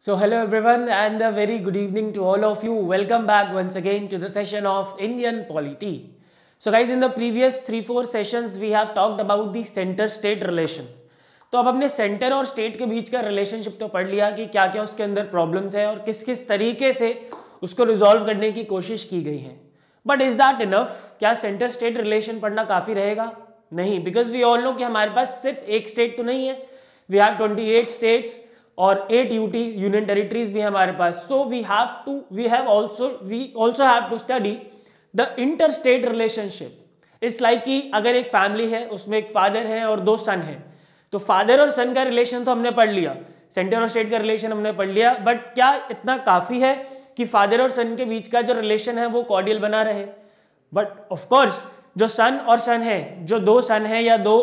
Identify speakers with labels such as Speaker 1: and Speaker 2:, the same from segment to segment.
Speaker 1: So hello everyone and a very good evening to all of you. Welcome back once again to the session of Indian Polity. So guys, in the previous 3-4 sessions we have talked about the center state relation. तो अब हमने centre और state के बीच का relationship तो पढ़ लिया कि क्या क्या उसके अंदर प्रॉब्लम्स है और किस किस तरीके से उसको रिजॉल्व करने की कोशिश की गई है. But is that enough? क्या सेंटर स्टेट रिलेशन पढ़ना काफ़ी रहेगा? नहीं, बिकॉज वी ऑल नो कि हमारे पास सिर्फ एक स्टेट तो नहीं है. वी हैव 28 स्टेट्स और 8 यूटी यूनियन टेरिटरीज भी हमारे पास. So we also have to study the inter state relationship. It's like कि अगर एक फैमिली है उसमें एक फादर है और 2 सन है, तो फादर और सन का रिलेशन तो हमने पढ़ लिया, सेंटर और स्टेट का रिलेशन हमने पढ़ लिया. बट क्या इतना काफ़ी है कि फादर और सन के बीच का जो रिलेशन है वो कॉर्डियल बना रहे? बट ऑफकोर्स जो सन और सन है, जो 2 सन है या 2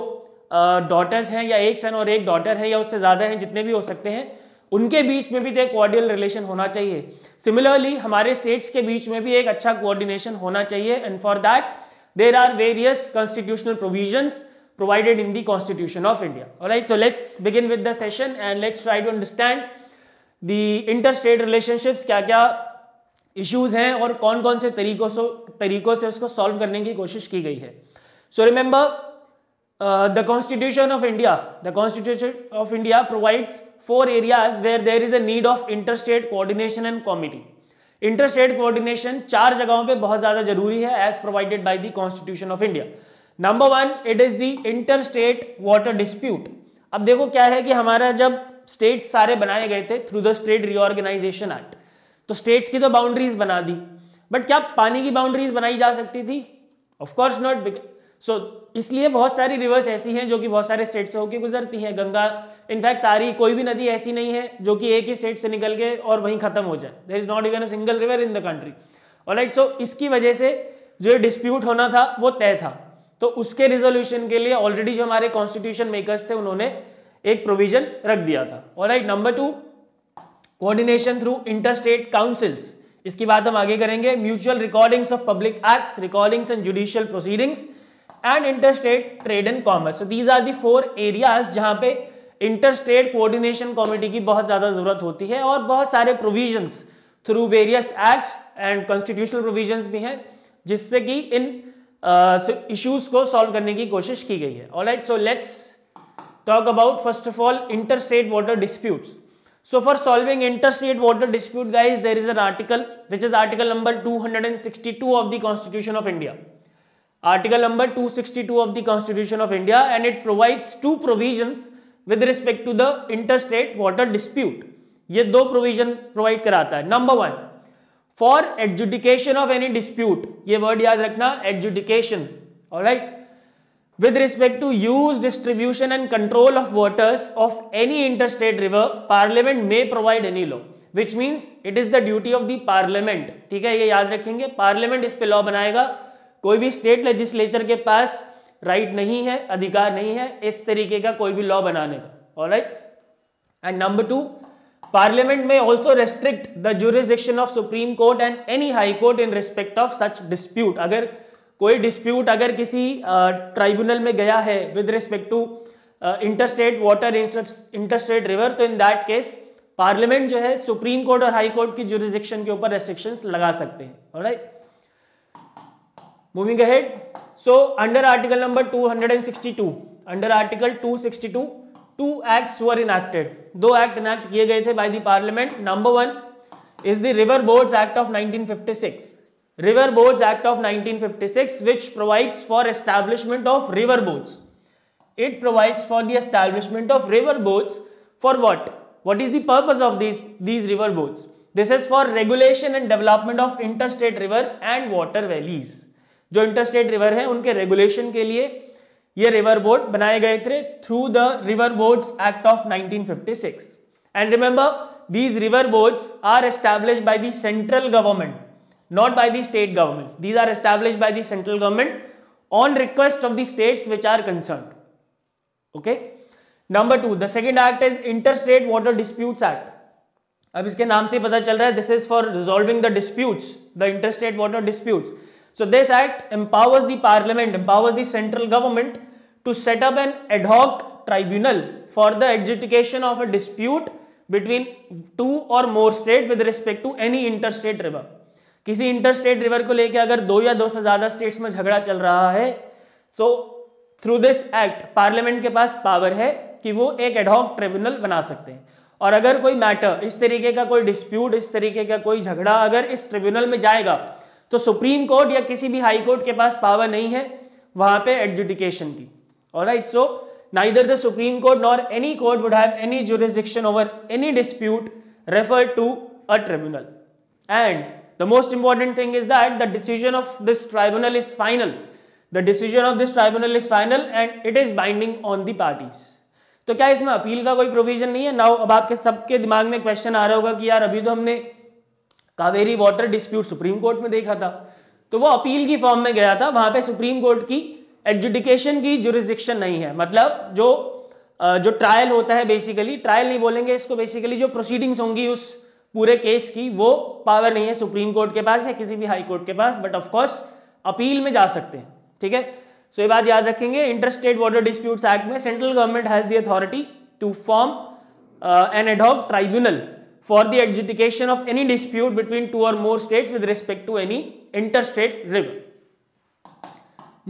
Speaker 1: डॉटर्स हैं या एक सन और एक डॉटर है या उससे ज़्यादा हैं, जितने भी हो सकते हैं, उनके बीच में भी तो एक कॉर्डियल रिलेशन होना चाहिए. सिमिलरली हमारे स्टेट्स के बीच में भी एक अच्छा कोऑर्डिनेशन होना चाहिए. And for that there are various constitutional provisions provided in the Constitution of India. Alright, so let's begin with the session and let's try to understand the interstate relationships. क्या क्या issues हैं और कौन कौन से तरीकों से उसको solve करने की कोशिश की गई है. So remember the Constitution of India provides 4 areas where there is a need of interstate coordination and comity. Interstate coordination 4 जगहों पे बहुत ज़्यादा जरूरी है as provided by the Constitution of India. Number 1, it is the interstate water dispute. अब देखो क्या है कि हमारा जब स्टेट्स सारे बनाए गए थे through the state reorganisation act, तो स्टेट्स की तो बाउंड्रीज बना दी, बट क्या पानी की बाउंड्रीज बनाई जा सकती थी? Of course not. सो इसलिए बहुत सारी रिवर्स ऐसी हैं जो कि बहुत सारे स्टेट से होकर गुजरती हैं. गंगा इनफैक्ट सारी, कोई भी नदी ऐसी नहीं है जो कि एक ही स्टेट से निकल के और वहीं खत्म हो जाए. There is not even a single river in the country. Alright, so इसकी वजह से जो डिस्प्यूट होना था वो तय था. तो उसके रिजोल्यूशन के लिए ऑलरेडी जो हमारे कॉन्स्टिट्यूशन मेकर्स थे उन्होंने एक प्रोविजन रख दिया था. Alright, number 2, coordination through interstate councils. इसकी बात हम आगे करेंगे. Mutual recordings of public acts, recordings and judicial proceedings and interstate trade and commerce. So these are the 4 areas जहां पे इंटरस्टेट कोऑर्डिनेशन कमेटी की बहुत ज्यादा जरूरत होती है और बहुत सारे provisions through various acts and constitutional provisions भी हैं जिससे कि इन इश्यूज को सॉल्व करने की कोशिश की गई है. Alright, so let's talk about first of all interstate water disputes. So for solving interstate water dispute guys, there is an article which is article number 262 of the constitution of India. Article number 262 of the constitution of India, and it provides 2 provisions with respect to the interstate water dispute. ये 2 provision provide कराता है. Number 1, for adjudication of any dispute. ये word याद रखना, adjudication. Alright, with respect to use, distribution and control of waters of any interstate river, parliament may provide any law, which means it is the duty of the parliament. ठीक है, ये याद रखेंगे, parliament इस पे law बनाएगा. कोई भी स्टेट लेजिस्लेचर के पास राइट नहीं है, अधिकार नहीं है इस तरीके का कोई भी लॉ बनाने का. Alright, and number 2, Parliament may also restrict the jurisdiction of Supreme Court and any High Court in respect of such dispute. अगर कोई dispute अगर किसी ट्राइब्यूनल में गया है with respect to interstate water, interstate river, तो in that case Parliament जो है Supreme Court और High Court की jurisdiction के ऊपर restrictions लगा सकते हैं. Alright, moving ahead. So under article number 262, under article 262 2 acts were enacted. 2 act enact किए गए थे by the parliament. Number 1 is the river boards act of 1956. River boards act of 1956 which provides for establishment of river boards. It provides for the establishment of river boards for what? What is the purpose of these river boards? This is for regulation and development of interstate river and water valleys. जो interstate river है उनके regulation के लिए ये river board बनाए गए थे through the river boards act of 1956. And remember, these river boards are established by the central government, not by the state governments. These are established by the central government on request of the states which are concerned. Okay, number 2, the second act is interstate water disputes act. अब इसके नाम से पता चल रहा है this is for resolving the disputes, the interstate water disputes. So this act empowers the parliament, empowers the central government to set up an ad hoc tribunal for the adjudication of a dispute between two or more state with respect to any interstate river. किसी interstate river को लेके अगर दो या दो से ज्यादा states में झगड़ा चल रहा है, so through this act parliament के पास पावर है कि वो एक एडहॉक ट्रिब्यूनल बना सकते हैं। और अगर कोई मैटर, इस तरीके का कोई डिस्प्यूट, इस तरीके का कोई झगड़ा अगर इस ट्रिब्यूनल में जाएगा तो सुप्रीम कोर्ट या किसी भी हाई कोर्ट के पास पावर नहीं है वहां पे एडजुडिकेशन की। Alright, so neither the Supreme Court nor any court would have any jurisdiction over any dispute referred to a tribunal. And the most important thing is that the decision of this tribunal is final. The decision of this tribunal is final and it is binding on the parties. तो क्या इसमें appeal का कोई provision नहीं है? Now अब आपके सबके दिमाग में क्वेश्चन आ रहा होगा कि यार अभी तो हमने Kaveri water dispute supreme court में देखा था, तो वो अपील की फॉर्म में गया था, वहां पे सुप्रीम कोर्ट की एडजुडिकेशन की जुरिस्डिक्शन नहीं है। मतलब जो ट्रायल होता है, बेसिकली ट्रायल नहीं बोलेंगे इसको, बेसिकली जो प्रोसीडिंग्स होंगी उस पूरे केस की, वो पावर नहीं है सुप्रीम कोर्ट के पास या किसी भी हाई कोर्ट के पास, बट ऑफ कोर्स अपील में जा सकते हैं। ठीक है, सो ये बात याद रखेंगे। इंटरस्टेट वाटर डिस्प्यूट्स एक्ट में central government has the authority to form an ad hoc tribunal for the adjudication of any dispute between two or more states with respect to any interstate river.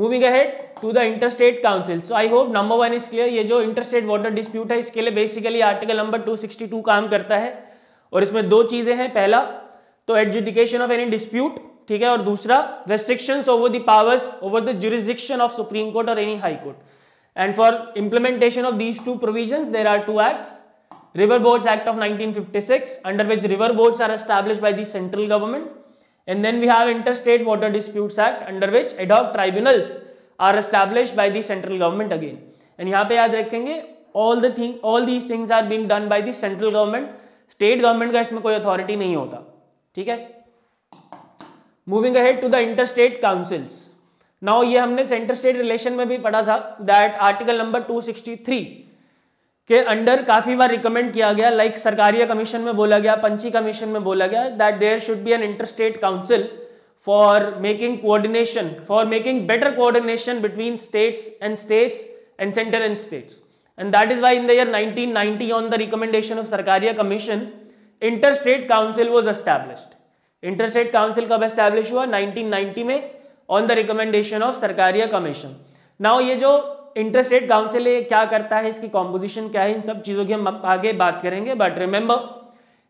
Speaker 1: Moving ahead to the interstate council. So I hope number 1 is clear. ये जो interstate water dispute है इसके लिए basically article number 262 काम करता है और इसमें दो चीजें हैं। पहला तो एडजुडिकेशन ऑफ एनी डिस्प्यूट, ठीक है, और दूसरा restrictions over the powers over the jurisdiction of supreme court or any high court. And for implementation of these two provisions there are two acts. River Boards Act of 1956 under which river boards are established by the central government. And then we have Interstate Water Disputes Act under which ad hoc tribunals are established by the central government again. And यहाँ पे याद रखेंगे all these things are being done by the central government. State government का इसमें कोई authority नहीं होता। ठीक है, Moving ahead to the interstate councils. Now ये हमने interstate relation में भी पढ़ा था that article number 263 के अंडर काफी बार रिकमेंड किया गया, लाइक सरकारिया कमीशन में बोला गया, पंची कमीशन में बोला गया that there should be an interstate council for making coordination, for making better coordination between states and centre and states. And that is why in the year 1990 on the recommendation of Sarkaria commission interstate council was established. Interstate council कब establish हुआ? 1990 में on the recommendation of Sarkaria commission. Now ये जो interstate council क्या करता है, इसकी composition क्या है, इन सब चीजों की हम आगे बात करेंगे। बट रिमेंबर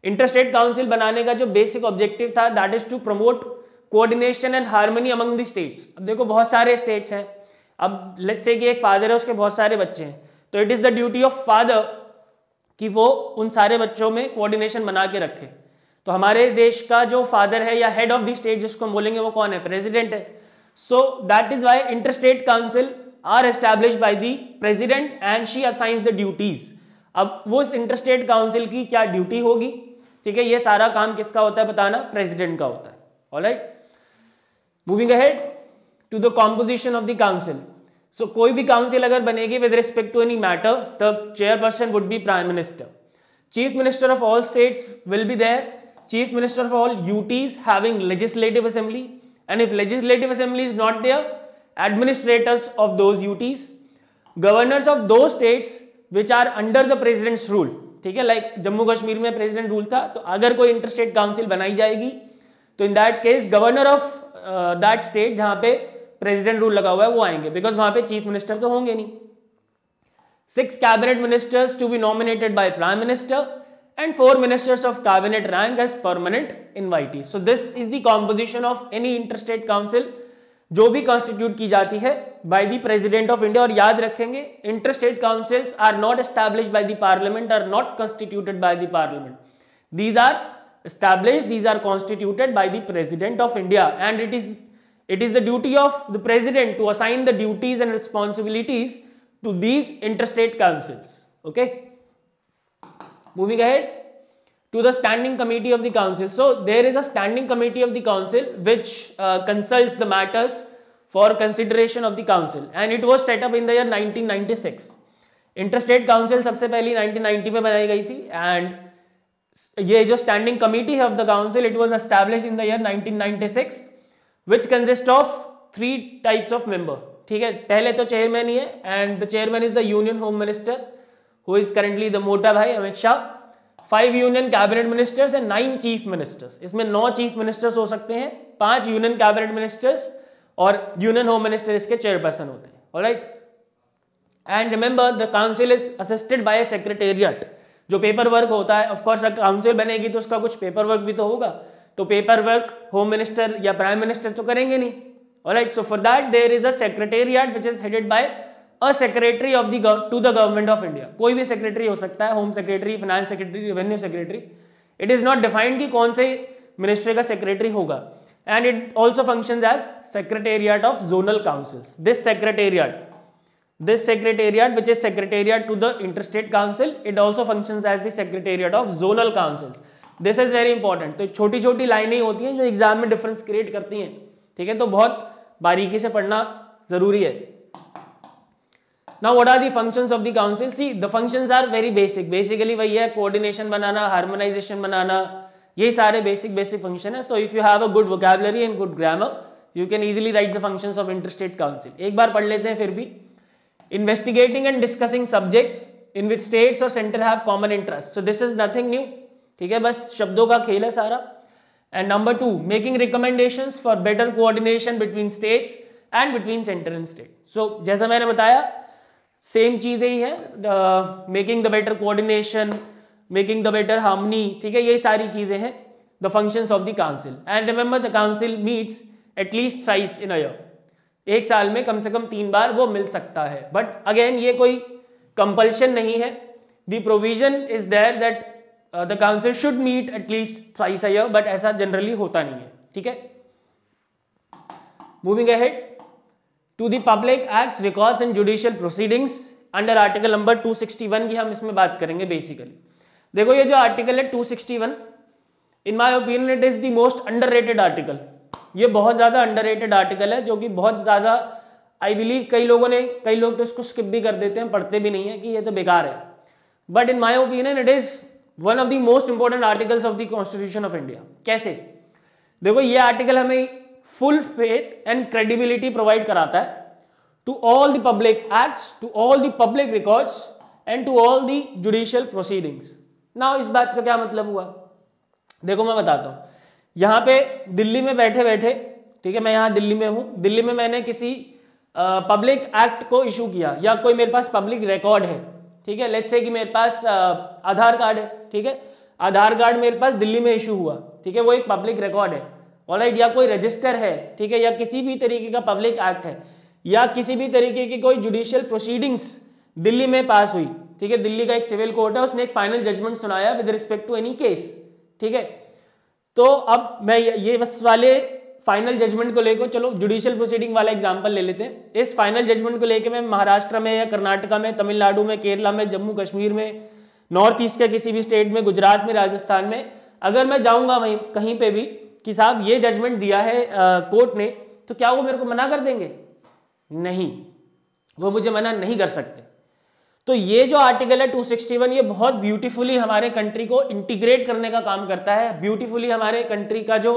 Speaker 1: इंटरस्टेट काउंसिल बनाने का जो बेसिक ऑब्जेक्टिव था that is to promote coordination and harmony among the states. अब देखो बहुत सारे स्टेट्स हैं, अब लेट्स से कि एक फादर है, उसके बहुत सारे बच्चे हैं, तो it is the duty of father कि वो उन सारे बच्चों में कोऑर्डिनेशन बना के रखे। तो हमारे देश का जो फादर है या हेड ऑफ द स्टेट जिसको हम बोलेंगे वो कौन है? प्रेसिडेंट है। So that is why interstate councils are established by the president and she assigns the duties. अब वो इस interstate council की क्या ड्यूटी होगी, ठीक है, ये सारा काम किसका होता है बताना? प्रेसिडेंट का होता है। Alright, moving ahead to the composition of the council. So कोई भी काउंसिल अगर बनेगी with respect to any matter, तब chairperson would be prime minister. Chief minister of all states will be there, chief minister of all UTs having legislative assembly, and if legislative assembly is not there, administrators of those UTs, governors of those states which are under the president's rule। ठीक है, like Jammu Kashmir में president rule था, तो अगर कोई interstate council बनाई जाएगी तो in that case governor of that state जहां पे प्रेसिडेंट रूल लगा हुआ है वो आएंगे, बिकॉज वहां पे चीफ मिनिस्टर तो होंगे नहीं। 6 cabinet ministers to be nominated by prime minister and 4 ministers of cabinet rank as permanent invitees. So this is the composition of any interstate council जो भी constitute की जाती है by the president of India। और याद रखेंगे interstate councils are not established by the parliament, are not constituted by the parliament. These are established, these are constituted by the president of India, and it is the duty of the president to assign the duties and responsibilities to these interstate councils. Okay. Moving ahead to the standing committee of the council. So there is a standing committee of the council which consults the matters for consideration of the council, and it was set up in the year 1996. Interstate council सबसे पहली 1990 में बनाई गई थी, and ये जो standing committee है of the council, it was established in the year 1996, which consists of 3 types of member। ठीक है, पहले तो चेयरमैन ही है, and the chairman is the union home minister who is currently the मोटा भाई Amit Shah. 5 union cabinet ministers and 9 chief ministers. इसमें 9 chief ministers हो सकते हैं, 5 यूनियन कैबिनेट मिनिस्टर्स और यूनियन होम मिनिस्टर इसके चेयरपर्सन होते हैं। Alright, and remember the council is assisted by secretariat. जो पेपर वर्क होता है, ऑफ कोर्स काउंसिल बनेगी तो उसका कुछ पेपर वर्क भी तो होगा, तो पेपर वर्क होम मिनिस्टर या प्राइम मिनिस्टर तो करेंगे नहीं। Alright, so for that there is a secretariat which is headed by a secretary of the to the government of India. कोई भी सेक्रेटरी हो सकता है, home secretary, finance secretary, revenue secretary. It is not defined कि कौन से ministry का secretary होगा। And it also functions as secretariat of zonal councils. This secretariat which is secretariat to the interstate council, it also functions as the secretariat of zonal councils. This is very important। तो छोटी छोटी लाइनें होती हैं जो exam में difference create करती हैं, ठीक है, तो बहुत बारीकी से पढ़ना जरूरी है। Now what are the functions of the council? See, the functions are very basic। Basically वही है, कोऑर्डिनेशन बनाना, हार्मोनाइजेशन बनाना, ये सारे बेसिक फंक्शन है। So if you have a good vocabulary and good grammar, you can easily write the functions of interstate council। एक बार पढ़ लेते हैं फिर भी। Investigating and discussing subjects in which states or center have common interest, so this is nothing new, ठीक है, बस शब्दों का खेल है सारा। And number 2, making recommendations for better coordination between states and between center and state। So जैसा मैंने बताया सेम चीजें ही है, making the better coordination, making the better harmony, ठीक है, ये सारी चीजें हैं the functions of the council. And remember the council meets at least thrice in a year. एक साल में कम से कम 3 बार वो मिल सकता है, बट अगेन ये कोई कंपल्शन नहीं है। The provision is there that the council should meet at least thrice a year, but ऐसा जनरली होता नहीं है, ठीक है। Moving ahead to the public acts, records and judicial proceedings under article number 261 की हम इसमें बात करेंगे। बेसिकली देखो ये जो आर्टिकल है 261, इन my opinion it is the most underrated article. ये बहुत ज्यादा अंडररेटेड आर्टिकल है, जो कि बहुत ज्यादा आई बिलीव कई लोग तो इसको स्किप भी कर देते हैं, पढ़ते भी नहीं है कि ये तो बेकार है, but in my opinion it is one of the most important articles of the constitution of India. कैसे? देखो ये आर्टिकल हमें full faith and credibility provide कराता है to all the public acts, to all the public records and to all the judicial proceedings. Now इस बात का क्या मतलब हुआ, देखो मैं बताता हूं। यहाँ पे दिल्ली में बैठे बैठे, ठीक है, मैं यहाँ दिल्ली में हूँ, दिल्ली में मैंने किसी पब्लिक एक्ट को इशू किया, या कोई मेरे पास पब्लिक रिकॉर्ड है, ठीक है, लेट्स से कि मेरे पास आधार कार्ड है, ठीक है, आधार कार्ड मेरे पास दिल्ली में इशू हुआ, ठीक है, वो एक पब्लिक रिकॉर्ड है। ऑलराइट, या कोई रजिस्टर है, ठीक है, या किसी भी तरीके का पब्लिक एक्ट है, या किसी भी तरीके की कोई जुडिशियल प्रोसीडिंग्स दिल्ली में पास हुई, ठीक है, दिल्ली का एक सिविल कोर्ट है, उसने एक फाइनल जजमेंट सुनाया with respect to any case, ठीक है। तो अब मैं ये बस वाले फाइनल जजमेंट को लेकर, चलो जुडिशियल प्रोसीडिंग वाला एग्जांपल ले लेते हैं। इस फाइनल जजमेंट को लेकर मैं महाराष्ट्र में या कर्नाटका में, तमिलनाडु में, केरला में, जम्मू कश्मीर में, नॉर्थ ईस्ट के किसी भी स्टेट में, गुजरात में, राजस्थान में, अगर मैं जाऊंगा वहीं कहीं पे भी कि साहब ये जजमेंट दिया है कोर्ट ने, तो क्या वो मेरे को मना कर देंगे? नहीं, वो मुझे मना नहीं कर सकते। तो ये जो आर्टिकल है 261, ये बहुत ब्यूटीफुली हमारे कंट्री को इंटीग्रेट करने का काम करता है, ब्यूटीफुली हमारे कंट्री का जो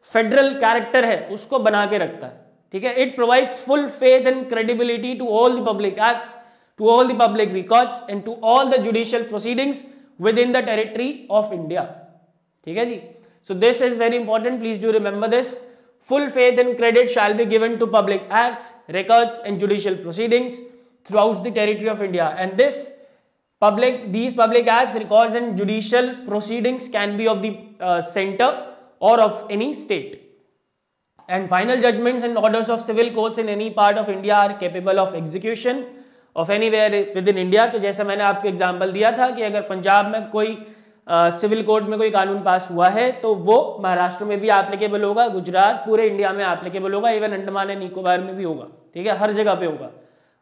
Speaker 1: फेडरल कैरेक्टर है उसको बना के रखता है, ठीक है। It provides full faith and credibility to all the public acts, to all the public records and to all the judicial proceedings within the territory of India, ठीक है जी। So this is very important, please do remember this. Full faith and credit shall be given to public acts, records and judicial proceedings throughout the territory of India, and these public acts, records and judicial proceedings can be of the center or of any state, and final judgments and orders of civil courts in any part of India are capable of execution of anywhere within India। तो जैसे मैंने आपको example दिया था कि अगर पंजाब में कोई सिविल कोर्ट में कोई कानून पास हुआ है तो वो महाराष्ट्र में भी एप्लीकेबल होगा, गुजरात, पूरे इंडिया में एप्लीकेबल होगा, इवन अंडमान एंड निकोबार में भी होगा, ठीक है, हर जगह पे होगा।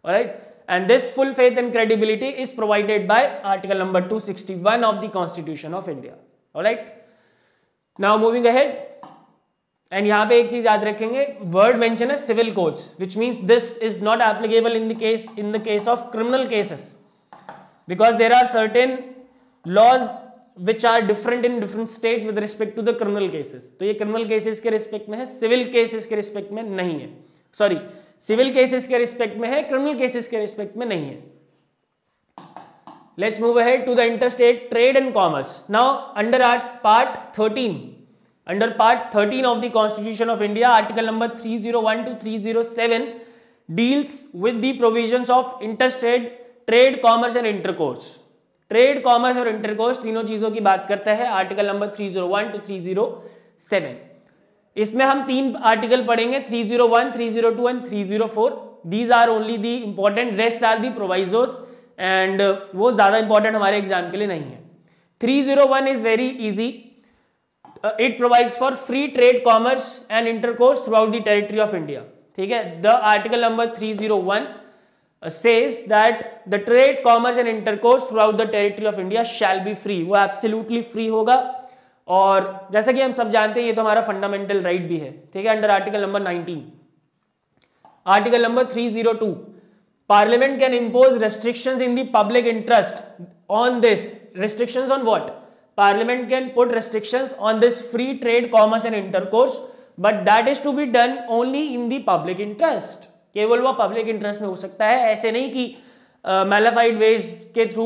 Speaker 1: Alright, and this full faith and credibility is provided by article number 261 of the constitution of India. Alright, now moving ahead, and यहाँ पे एक चीज याद रखेंगे, वर्ड मेंशन है civil courts, which means this is not applicable in the case of criminal cases, because there are certain laws which are different in different states with respect to the criminal cases। तो ये criminal cases के respect में है, civil cases के respect में नहीं है, sorry civil cases के रिस्पेक्ट में है, criminal cases के रिस्पेक्ट में नहीं है। let's move ahead to the interstate trade and commerce. Now under part 13, under part 13 of the Constitution of India, article number 301 to 307 deals with the provisions of interstate trade, commerce and intercourse. Trade, commerce और intercourse तीनों चीजों की बात करता है article number 301 to 307. इसमें हम तीन आर्टिकल पढ़ेंगे, 301, 302 and 304. These are only the important, rest are the provisos and वो ज्यादा इंपॉर्टेंट हमारे एग्जाम के लिए नहीं है. 301 is very easy. It provides for free trade, commerce and intercourse through out the territory of India. ठीक है. The article number 301 says that the trade, commerce and intercourse throughout the territory of India shall be free. वो absolutely free होगा. और जैसा कि हम सब जानते हैं ये तो हमारा फंडामेंटल राइट भी है. ठीक है. Under article number 19, article number 302, parliament can impose restrictions in the public interest on this. Restrictions on what? Parliament can put restrictions on this free trade, commerce and intercourse, but that is to be done only in the public interest. केवल वो public interest में हो सकता है. ऐसे नहीं कि मैलिफाइड veg के थ्रू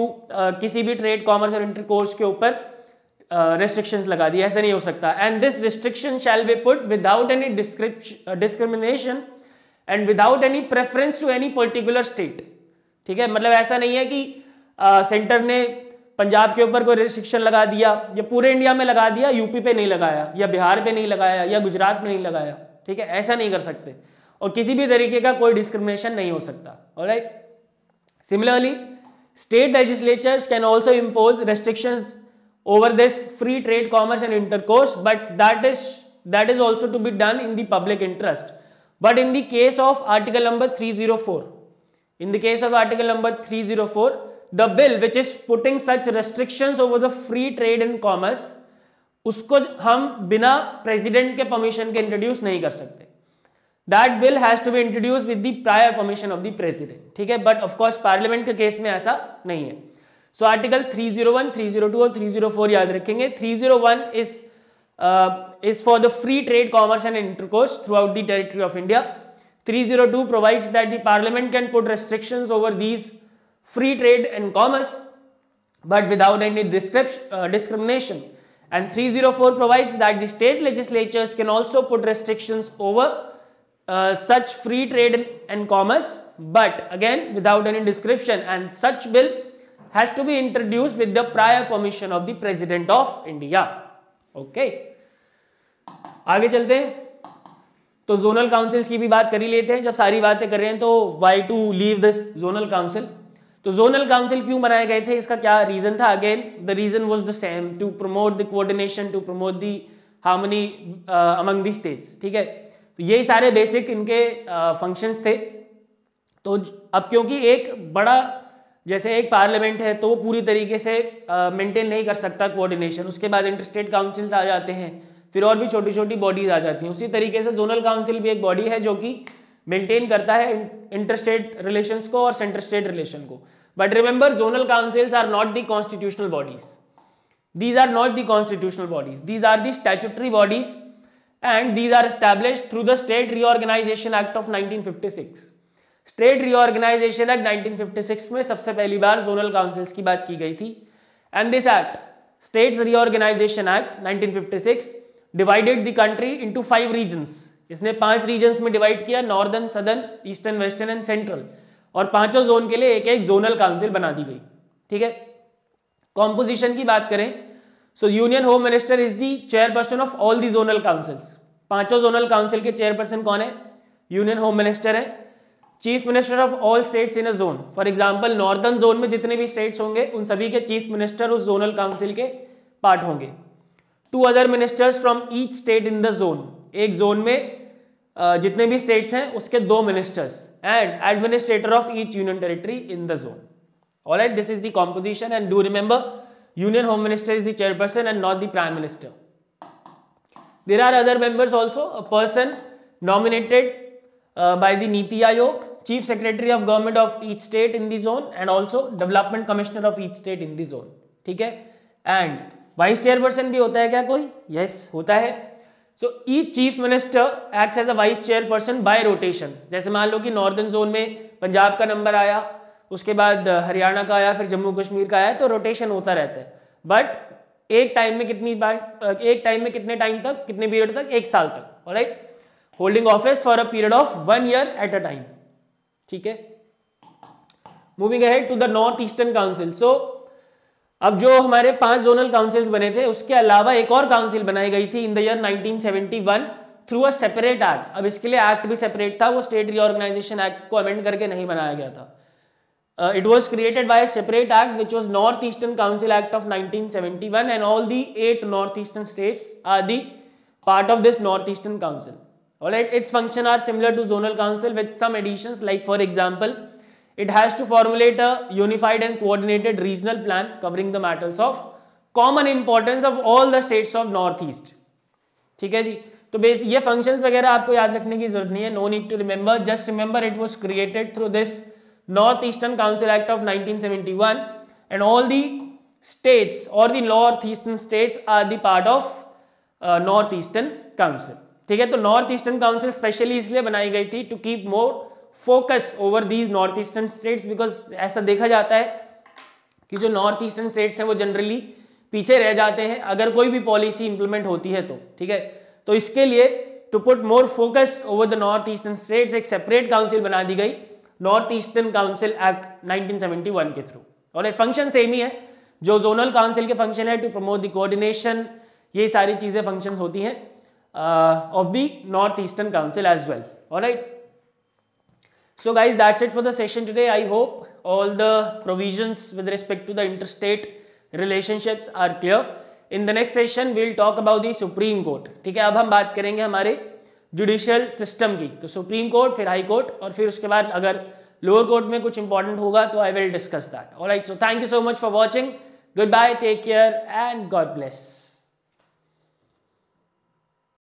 Speaker 1: किसी भी ट्रेड, कॉमर्स और इंटरकोर्स के ऊपर रेस्ट्रिक्शंस लगा दी, ऐसा नहीं हो सकता. And this restriction shall be put without any discrimination and without any preference to any particular state. ठीक है. मतलब ऐसा नहीं है कि सेंटर ने पंजाब के ऊपर कोई रिस्ट्रिक्शन लगा दिया या पूरे इंडिया में लगा दिया, यूपी पे नहीं लगाया या बिहार पे नहीं लगाया या गुजरात में नहीं लगाया. ठीक है. ऐसा नहीं कर सकते और किसी भी तरीके का कोई डिस्क्रिमिनेशन नहीं हो सकता. Alright. Similarly state legislatures can also impose restrictions over this free trade, commerce and intercourse, but that is also to be done in the public interest. But in the case of article number 304, in the case of article number 304, the bill which is putting such restrictions over the free trade and commerce, उसको हम बिना president के permission के introduce नहीं कर सकते. That bill has to be introduced with the prior permission of the president. ठीक है. बट ऑफ कोर्स पार्लियामेंट के केस में ऐसा नहीं है. सो आर्टिकल 301, 302 और 304 याद रखेंगे. 301 is for the free trade, commerce and intercourse throughout the territory of India. 302 provides that the parliament can put restrictions over these free trade and commerce but without any discrimination. And 304 provides that the state legislatures can also put restrictions over such free trade and commerce, but again without any description, and such bill has to be introduced with the prior permission of the President of India. Okay. आगे चलते हैं. तो zonal councils की भी बात कर ही लेते हैं. जब सारी बातें कर रहे हैं तो why to leave this zonal council. तो जोनल काउंसिल क्यों बनाए गए थे, इसका क्या रीजन था? Again the reason was the same, to promote the coordination, to promote the harmony among the states. ठीक है. तो यही सारे बेसिक इनके फंक्शंस थे. तो अब क्योंकि एक बड़ा, जैसे एक पार्लियामेंट है तो वो पूरी तरीके से मेंटेन नहीं कर सकता कोऑर्डिनेशन, उसके बाद इंटरस्टेट काउंसिल्स आ जाते हैं, फिर और भी छोटी छोटी बॉडीज आ जाती हैं. उसी तरीके से जोनल काउंसिल भी एक बॉडी है जो कि मेंटेन करता है इंटरस्टेट रिलेशंस को और सेंटर स्टेट रिलेशन को. But remember, zonal councils are not the constitutional bodies. These are not the constitutional bodies, these are the statutory bodies and these are established through the State Reorganization Act of 1956. State Reorganization Act 1956 में सबसे पहली बार zonal councils की बात की गई थी. And this act, States Reorganization Act 1956, divided the country into 5 regions. इसने 5 regions में डिवाइड किया, northern, southern, eastern, western and central, और पांचों जोन के लिए एक एक जोनल काउंसिल बना दी गई. ठीक है. कॉम्पोजिशन की बात करें, सो union home minister is the chairperson of all the zonal councils. पांचों जोनल काउंसिल के चेयरपर्सन कौन है? यूनियन होम मिनिस्टर है. Chief minister of all states in a zone. For example northern zone में जितने भी स्टेट्स होंगे उन सभी के चीफ मिनिस्टर उस जोनल काउंसिल के पार्ट होंगे. 2 other ministers from each state in the zone. एक जोन में जितने भी स्टेट्स हैं उसके 2 ministers, and administrator of each union territory in the zone. Alright, this is the composition, and do remember, Union Home Minister is the chairperson and not the Prime Minister. There are other members also. A person nominated by the Niti Aayog, Chief Secretary of Government of each state in the zone, and also Development Commissioner of each state in the zone. ठीक है. And Vice Chairperson भी होता है क्या कोई? Yes, होता है. So each Chief Minister acts as a Vice Chairperson by rotation. जैसे मान लो कि नॉर्दर्न जोन में पंजाब का नंबर आया, उसके बाद हरियाणा का आया, फिर जम्मू कश्मीर का आया, तो रोटेशन होता रहता है। बट एक टाइम में कितने टाइम तक, कितने पीरियड तक, 1 साल तक। Alright, holding office for a period of 1 year at a time. ठीक है, moving ahead to the north eastern council. So अब जो हमारे 5 जोनल काउंसिल्स बने थे, उसके अलावा एक और काउंसिल बनाई गई थी in the year 1971 through a separate act. अब इसके लिए एक्ट भी सेपरेट था, वो स्टेट रीऑर्गेनाइजेशन एक्ट को अमेंड करके नहीं बनाया गया था। It was created by separate act which was north eastern council act of 1971 and all the 8 north eastern states are the part of this northeastern council. All right, its function are similar to zonal council with some additions, like for example, it has to formulate a unified and coordinated regional plan covering the matters of common importance of all the states of northeast. ठीक है जी, तो base ये functions वगैरह आपको याद रखने की जरूरत नहीं है, no need to remember, just remember it was created through this northeastern council act of 1971 and all the states or the northeastern states are the part of north eastern council. ठीक है, तो नॉर्थ ईस्टर्न काउंसिल स्पेशली इसलिए बनाई गई थी to keep more focus over these north eastern states, because ऐसा देखा जाता है कि जो नॉर्थ ईस्टर्न स्टेट्स हैं वो जनरली पीछे रह जाते हैं अगर कोई भी पॉलिसी इंप्लीमेंट होती है तो। ठीक है, तो इसके लिए to put more focus over the north eastern states एक सेपरेट काउंसिल बना दी गई, नॉर्थ ईस्टर्न काउंसिल एक्ट 1971 के थ्रू। और फंक्शन सेम ही है, जो जोनल काउंसिल के फंक्शन है टू प्रमोट द कोऑर्डिनेशन, ये सारी चीजें फंक्शंस होती हैं of the north eastern council as well. Alright, so guys that's it for the session today. I hope all the provisions with respect to the interstate relationships are clear. In the next session we will talk about the supreme court. ठीक है, अब हम बात करेंगे हमारे judicial system की, तो supreme court, फिर हाई कोर्ट, और फिर उसके बाद अगर लोअर कोर्ट में कुछ इंपॉर्टेंट होगा तो I will discuss that. Alright, so thank you so much for watching, good bye, take care and god bless.